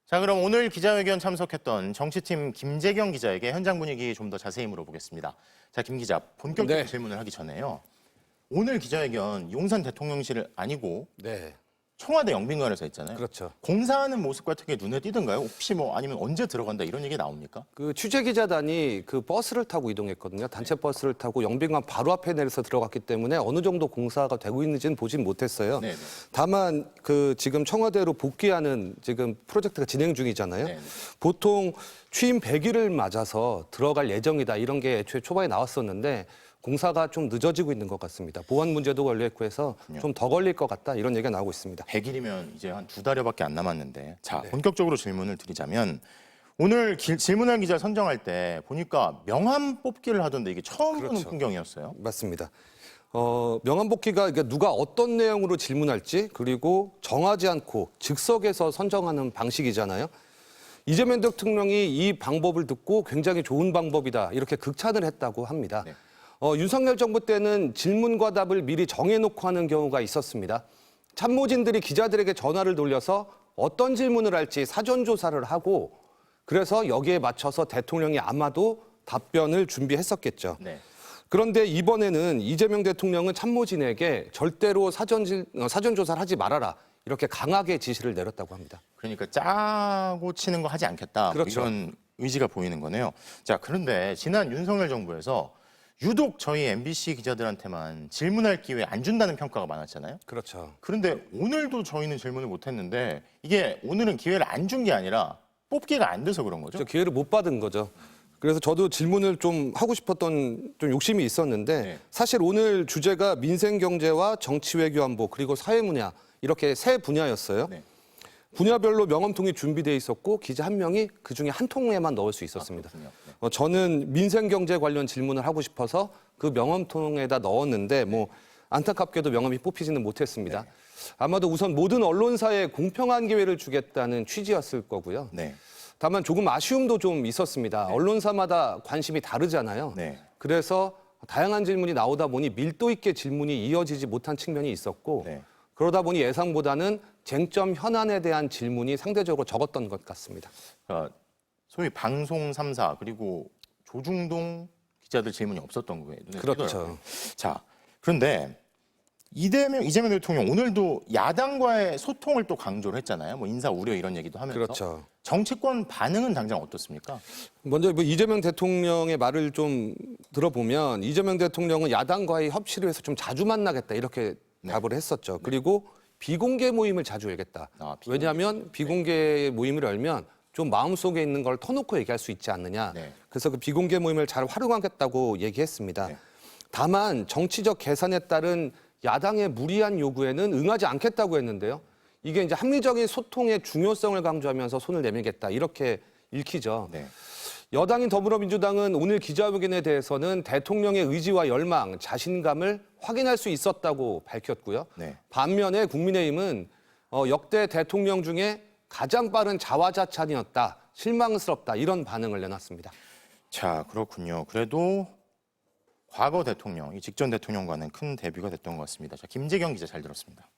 자, 그럼 오늘 기자회견 참석했던 정치팀 김재경 기자에게 현장 분위기 좀 더 자세히 물어보겠습니다. 자, 김 기자, 본격적인 질문을 하기 전에요. 오늘 기자회견 용산 대통령실 아니고 청와대 영빈관에서 했잖아요. 그렇죠. 공사하는 모습 같은 게 눈에 띄던가요? 혹시 뭐 아니면 언제 들어간다 이런 얘기 나옵니까? 그 취재 기자단이 그 버스를 타고 이동했거든요. 단체 버스를 타고 영빈관 바로 앞에 내려서 들어갔기 때문에 어느 정도 공사가 되고 있는지는 보진 못했어요. 네네. 다만 그 지금 청와대로 복귀하는 지금 프로젝트가 진행 중이잖아요. 네네. 보통 취임 100일을 맞아서 들어갈 예정이다 이런 게 애초에 초반에 나왔었는데 공사가 좀 늦어지고 있는 것 같습니다. 보안 문제도 걸려있고 해서 좀 더 걸릴 것 같다 이런 얘기가 나오고 있습니다. 100일이면 이제 한 2달여밖에 안 남았는데 자, 본격적으로 질문을 드리자면 오늘 질문할 기자 선정할 때 보니까 명함 뽑기를 하던데 이게 처음 보는 풍경이었어요. 맞습니다. 명함 뽑기가 누가 어떤 내용으로 질문할지 그리고 정하지 않고 즉석에서 선정하는 방식이잖아요. 이재명 대통령이 이 방법을 듣고 굉장히 좋은 방법이다 이렇게 극찬을 했다고 합니다. 네. 윤석열 정부 때는 질문과 답을 미리 정해놓고 하는 경우가 있었습니다. 참모진들이 기자들에게 전화를 돌려서 어떤 질문을 할지 사전 조사를 하고 그래서 여기에 맞춰서 대통령이 아마도 답변을 준비했었겠죠. 네. 그런데 이번에는 이재명 대통령은 참모진에게 절대로 사전 조사를 하지 말아라 이렇게 강하게 지시를 내렸다고 합니다. 그러니까 짜고 치는 거 하지 않겠다. 그렇죠. 뭐 이런 의지가 보이는 거네요. 자, 그런데 지난 윤석열 정부에서 유독 저희 MBC 기자들한테만 질문할 기회 안 준다는 평가가 많았잖아요. 그렇죠. 그런데 오늘도 저희는 질문을 못 했는데 이게 오늘은 기회를 안 준 게 아니라 뽑기가 안 돼서 그런 거죠? 기회를 못 받은 거죠. 그래서 저도 질문을 좀 하고 싶었던 좀 욕심이 있었는데 사실 오늘 주제가 민생경제와 정치외교안보 그리고 사회문화 이렇게 세 분야였어요. 네. 분야별로 명함통이 준비돼 있었고 기자 한 명이 그중에 한 통에만 넣을 수 있었습니다. 저는 민생경제 관련 질문을 하고 싶어서 그 명함통에다 넣었는데 뭐 안타깝게도 명함이 뽑히지는 못했습니다. 아마도 우선 모든 언론사에 공평한 기회를 주겠다는 취지였을 거고요. 네. 다만 조금 아쉬움도 좀 있었습니다. 언론사마다 관심이 다르잖아요. 네. 그래서 다양한 질문이 나오다 보니 밀도 있게 질문이 이어지지 못한 측면이 있었고 네. 그러다 보니 예상보다는 쟁점 현안에 대한 질문이 상대적으로 적었던 것 같습니다. 소위 방송 3사 그리고 조중동 기자들 질문이 없었던 거예요. 눈에 그렇죠. 띄더라고요. 자, 그런데 이재명 대통령 오늘도 야당과의 소통을 또 강조를 했잖아요. 뭐 인사 우려 이런 얘기도 하면서. 그렇죠. 정치권 반응은 당장 어떻습니까? 먼저 뭐 이재명 대통령의 말을 좀 들어보면 이재명 대통령은 야당과의 협치를 위해서 좀 자주 만나겠다 이렇게 답을 했었죠. 그리고 비공개 모임을 자주 열겠다. 왜냐하면 비공개 모임을 열면 좀 마음속에 있는 걸 터놓고 얘기할 수 있지 않느냐. 그래서 그 비공개 모임을 잘 활용하겠다고 얘기했습니다. 다만 정치적 계산에 따른 야당의 무리한 요구에는 응하지 않겠다고 했는데요. 이게 이제 합리적인 소통의 중요성을 강조하면서 손을 내밀겠다 이렇게 읽히죠. 여당인 더불어민주당은 오늘 기자회견에 대해서는 대통령의 의지와 열망, 자신감을 확인할 수 있었다고 밝혔고요. 반면에 국민의힘은 역대 대통령 중에 가장 빠른 자화자찬이었다, 실망스럽다 이런 반응을 내놨습니다. 자, 그렇군요. 그래도 과거 대통령, 이 직전 대통령과는 큰 대비가 됐던 것 같습니다. 자, 김재경 기자 잘 들었습니다.